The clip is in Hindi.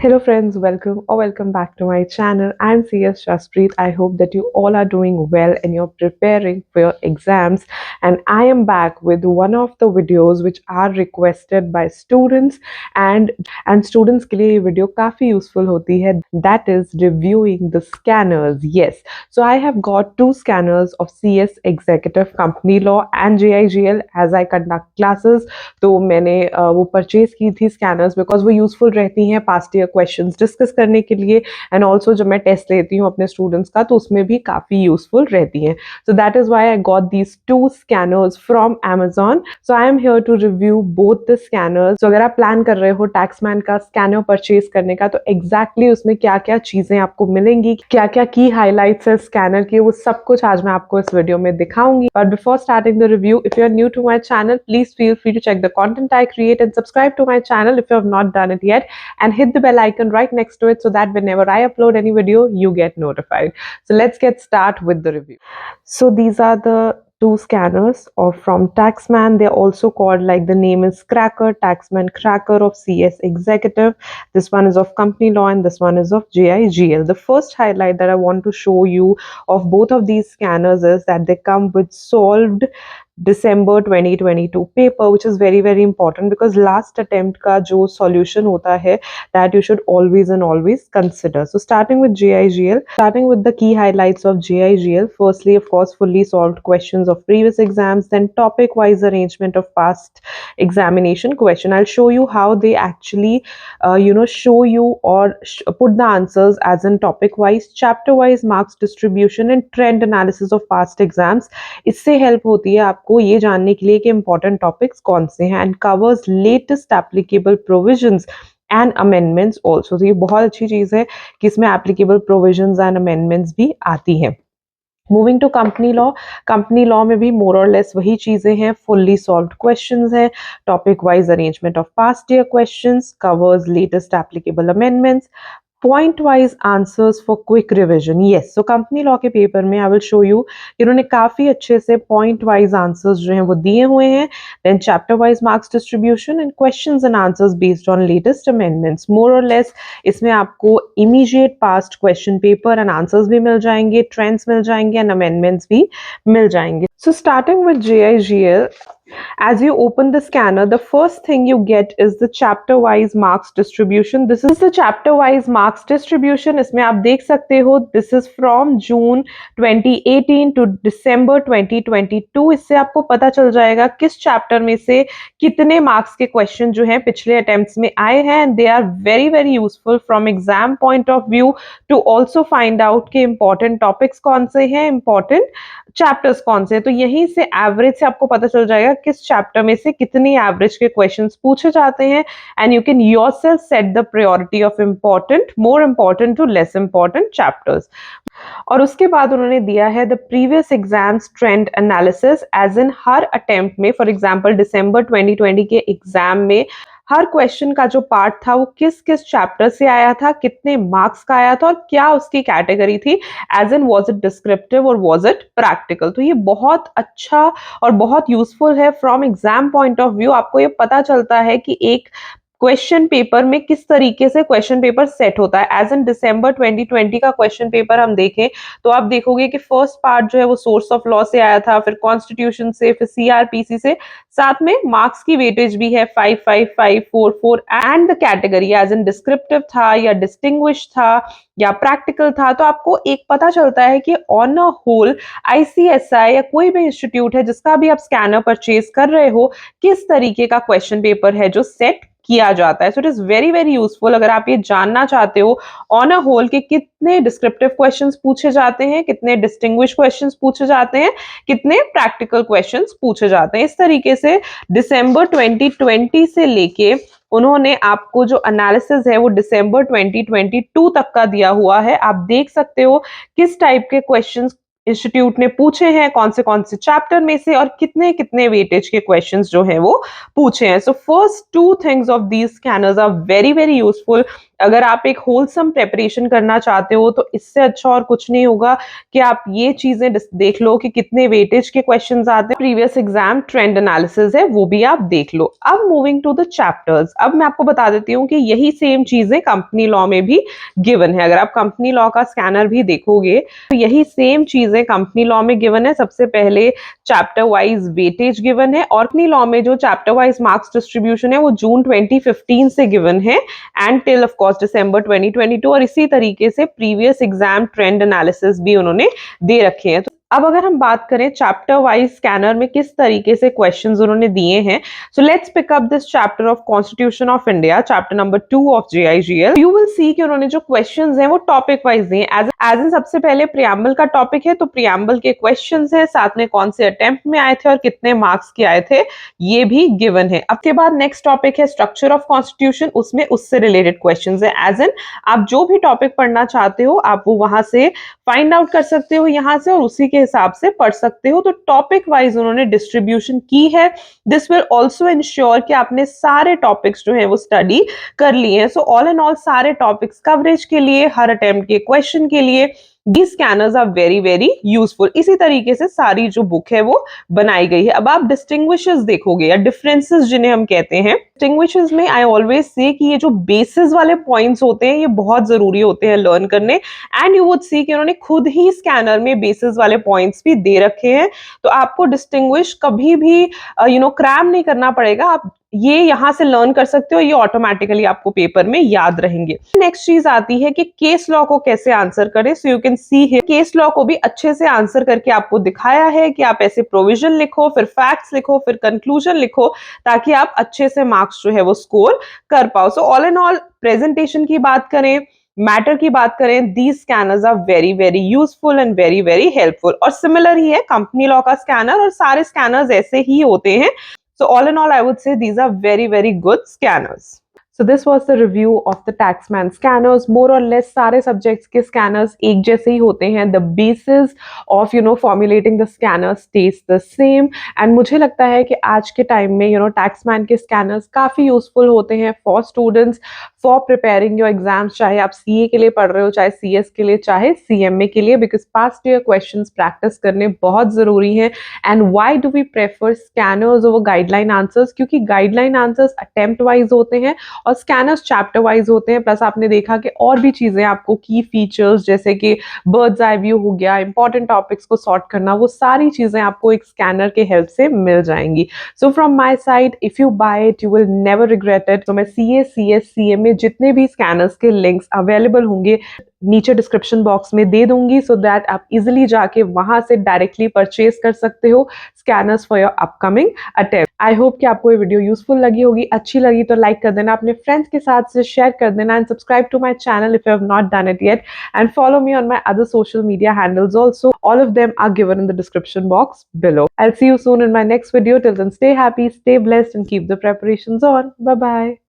Hello friends, welcome back to my channel. I'm CS Jaspreet. I hope that you all are doing well and you're preparing for your exams. And I am back with one of the videos which are requested by students and students के लिए ये video काफी useful होती है. That is reviewing the scanners. Yes. So I have got two scanners of CS Executive Company Law and JIGL as I conduct classes. तो मैंने वो परचेज की थी स्कैनर्स बिकॉज वो यूजफुल रहती हैं पास्ट ईयर क्वेश्चंस डिस्कस करने के लिए एंड ऑल्सो जब मैं टेस्ट लेती हूँ अपने स्टूडेंट्स का तो उसमें भी काफ़ी यूजफुल रहती हैं. So that is why I got these two scanners from Amazon. So I am here to review both the scanners. तो अगर आप प्लान कर रहे हो टैक्समैन का स्कैनर परचेज करने का तो एग्जैक्टली उसमें क्या क्या चीज़ें आपको मिलेंगी, क्या क्या की हाईलाइट्स है स्कैनर की, वो सब कुछ आज मैं आपको इस वीडियो में दिखाऊंगी. But before starting the review, if you are new to my channel, please feel free to check the content I create and subscribe to my channel if you have not done it yet, and hit the bell icon right next to it so that whenever I upload any video you get notified. So let's get started with the review. So these are the two scanners from Taxman. They're also called, like the name is Cracker, Taxman Cracker of CS Executive. This one is of Company Law and this one is of JIGL. The first highlight that I want to show you of both of these scanners is that they come with solved December 2022 paper, which is very very important because last attempt का जो solution होता है that you should always and always consider. So starting with JIGL, starting with the key highlights of JIGL. Firstly, of course, fully solved questions of previous exams, then topic wise arrangement of past examination question. I'll show you how they actually show you or put the answers as in topic wise, chapter wise marks distribution and trend analysis of past exams. इससे हेल्प होती है आपको ये जानने के लिए कि इंपॉर्टेंट टॉपिक्स कौन से हैं and covers latest applicable provisions and amendments also. तो ये बहुत अच्छी चीज़ है कि इसमें एप्लीकेबल प्रोविजंस एंड अमेंडमेंट्स भी आती हैं. मूविंग टू कंपनी लॉ में भी मोर और लेस वही चीज़ें हैं. फुल्ली सॉल्व्ड क्वेश्चंस हैं, topic wise arrangement of past year questions, covers latest applicable amendments, point wise answers for quick revision. Yes, so company law के पेपर में आई विल शो यू इन्होंने काफ़ी अच्छे से पॉइंट वाइज आंसर्स जो हैं वो दिए हुए हैं. Then chapter wise marks distribution and questions and answers based on latest amendments. More or less इसमें आपको immediate past question paper and answers भी मिल जाएंगे, ट्रेंड्स मिल जाएंगे एंड अमेंडमेंट्स भी मिल जाएंगे. So starting with JIGL, as you open the scanner, the first thing you get is the chapter wise marks distribution. This is the chapter wise marks distribution. इसमें आप देख सकते हो this is from June 2018 to December 2022. इससे आपको पता चल जाएगा किस चैप्टर में से कितने मार्क्स के क्वेश्चन जो हैं पिछले अटेम्प्ट्स में आए हैं. And they are very very useful from exam point of view to also find out कि इंपॉर्टेंट टॉपिक्स कौन से हैं, इंपॉर्टेंट चैप्टर्स कौन से हैं. तो यहीं से एवरेज से आपको पता चल जाएगा किस चैप्टर में से कितनी एवरेज के क्वेश्चंस पूछे जाते हैं and you can yourself set the priority of important, more important to less important chapters. और उसके बाद उन्होंने दिया है the previous exams trend analysis as in हर अटेम्प्ट में. फॉर एग्जांपल दिसंबर 2020 के एग्जाम में हर क्वेश्चन का जो पार्ट था वो किस किस चैप्टर से आया था, कितने मार्क्स का आया था और क्या उसकी कैटेगरी थी, as in was it descriptive और वाज इट प्रैक्टिकल. तो ये बहुत अच्छा और बहुत यूजफुल है from exam point of view. आपको ये पता चलता है कि एक क्वेश्चन पेपर में किस तरीके से क्वेश्चन पेपर सेट होता है. एज इन दिसंबर 2020 का क्वेश्चन पेपर हम देखें तो आप देखोगे कि फर्स्ट पार्ट जो है वो सोर्स ऑफ लॉ से आया था, फिर कॉन्स्टिट्यूशन से, फिर CRPC से, साथ में मार्क्स की वेटेज भी है 5, 5, 5, 4, 4 and the category as in descriptive था या डिस्टिंग्विश था या प्रैक्टिकल था. तो आपको एक पता चलता है कि ऑन अ होल ICSI या कोई भी इंस्टीट्यूट है जिसका भी आप स्कैनर परचेज कर रहे हो, किस तरीके का क्वेश्चन पेपर है जो सेट किया जाता है. So it is very very useful अगर आप ये जानना चाहते हो ऑन अ होल कि कितने डिस्क्रिप्टिव क्वेश्चंस पूछे जाते हैं, कितने डिस्टिंग्विश क्वेश्चंस पूछे जाते हैं, कितने प्रैक्टिकल क्वेश्चंस पूछे जाते हैं. इस तरीके से दिसंबर 2020 से लेके उन्होंने आपको जो एनालिसिस है वो दिसंबर 2022 तक का दिया हुआ है. आप देख सकते हो किस टाइप के क्वेश्चंस इंस्टीट्यूट ने पूछे हैं, कौन से चैप्टर में से और कितने कितने वेटेज के क्वेश्चंस जो हैं वो पूछे हैं. So first two things of these scanners are very very useful अगर आप एक होलसम प्रिपरेशन करना चाहते हो तो इससे अच्छा और कुछ नहीं होगा कि आप ये चीजें देख लो कि कितने वेटेज के क्वेश्चंस आते हैं। प्रीवियस एग्जाम ट्रेंड एनालिसिस है, वो भी आप देख लो। अब मूविंग टू द चैप्टर्स, अब मैं आपको बता देती हूँ कि यही सेम चीजें कंपनी लॉ में भी गिवन है। अगर आप कंपनी लॉ का स्कैनर भी देखोगे तो यही सेम चीजें कंपनी लॉ में गिवन है। सबसे पहले चैप्टर वाइज वेटेज गिवन है, और कंपनी लॉ में जो चैप्टर वाइज मार्क्स डिस्ट्रीब्यूशन है वो जून 2015 से गिवन है एंड टिल ऑफ कोर्स दिसंबर 2022, और इसी तरीके से प्रीवियस एग्जाम ट्रेंड एनालिसिस भी उन्होंने दे रखे हैं। तो अब अगर हम बात करें चैप्टर वाइज स्कैनर में किस तरीके से क्वेश्चंस उन्होंने दिए हैं, so let's pick up this chapter of constitution of India, chapter number 2 of JIGL। You will see कि उन्होंने जो क्वेश्चंस हैं वो टॉपिक वाइज दिए हैं। एज इन सबसे पहले प्रियम्बल का टॉपिक है, तो प्रियम्बल के क्वेश्चंस हैं, साथ में कौन से अटेम्प्ट में आए थे और कितने मार्क्स के आए थे, ये भी गिवन है। अब के बाद नेक्स्ट टॉपिक है स्ट्रक्चर ऑफ कॉन्स्टिट्यूशन, उसमें उससे रिलेटेड क्वेश्चंस है। एज इन आप जो भी टॉपिक पढ़ना चाहते हो आप वो वहां से फाइंड आउट कर सकते हो यहाँ से, और उसी के हिसाब से पढ़ सकते हो। तो टॉपिक वाइज उन्होंने डिस्ट्रीब्यूशन की है। दिस विल ऑल्सो इंश्योर कि आपने सारे टॉपिक्स जो है वो स्टडी कर लिए हैं। सो ऑल एंड ऑल सारे टॉपिक्स कवरेज के लिए, हर अटेम्प्ट के क्वेश्चन के लिए these scanners are very very useful। इसी तरीके से सारी जो बुक है वो बनाई गई है। अब आप डिस्टिंग्विशेस देखोगे या डिफरेंसेस जिन्हें हम कहते हैं, डिस्टिंग्विशेस में आई ऑलवेज से कि ये जो बेसिस वाले पॉइंट्स होते हैं ये बहुत जरूरी होते हैं लर्न करने, एंड यू वुड सी कि उन्होंने खुद ही स्कैनर में बेसिस वाले पॉइंट्स भी दे रखे हैं। तो आपको डिस्टिंग्विश कभी भी क्रैम नहीं करना पड़ेगा, आप ये यहां से लर्न कर सकते हो, ये ऑटोमेटिकली आपको पेपर में याद रहेंगे। नेक्स्ट चीज आती है कि केस लॉ को कैसे आंसर करें। So you can see here case law को भी अच्छे से आंसर करके आपको दिखाया है कि आप ऐसे प्रोविजन लिखो, फिर फैक्ट्स लिखो, फिर कंक्लूजन लिखो, ताकि आप अच्छे से मार्क्स जो है वो स्कोर कर पाओ। So all and all presentation की बात करें, मैटर की बात करें, these scanners are very very useful and very very helpful. और सिमिलर ही है कंपनी लॉ का स्कैनर, और सारे स्कैनर्स ऐसे ही होते हैं। So all in all, I would say these are very, very good scanners. So this was the review of the Taxman scanners. More or less सारे subjects के scanners एक जैसे ही होते हैं. The basis of formulating the scanner stays the same. And मुझे लगता है कि आज के टाइम में Taxman के scanners काफी useful होते हैं for students for preparing your exams. चाहे आप CA के लिए पढ़ रहे हो, चाहे CS के लिए, चाहे CMA के लिए, because past year questions practice करने बहुत जरूरी हैं. And why do we prefer scanners over guideline answers? क्योंकि guideline answers attempt wise होते हैं और स्कैनर्स चैप्टर वाइज होते हैं। प्लस आपने देखा कि और भी चीजें आपको की फीचर्स जैसे कि बर्ड्स आई व्यू हो गया, इंपॉर्टेंट टॉपिक्स को सॉर्ट करना, वो सारी चीजें आपको एक स्कैनर के हेल्प से मिल जाएंगी। So from my side, if you buy it you will never regret it. तो मैं CA, CS, CMA जितने भी स्कैनर्स के लिंक्स अवेलेबल होंगे नीचे डिस्क्रिप्शन बॉक्स में दे दूंगी, सो दैट आप इजिली जाके वहां से डायरेक्टली परचेज कर सकते हो scanners for your upcoming attempt. I hope कि आपको ये वीडियो यूजफुल लगी होगी। अच्छी लगी तो लाइक कर देना, अपने फ्रेंड्स के साथ से शेयर कर देना, and subscribe to my channel if you have not done it yet, and follow me on my other social media handles also. All of them are given in the description box below. I'll see you soon in my next video. Till then, stay happy, stay blessed, and keep the preparations on. Bye bye.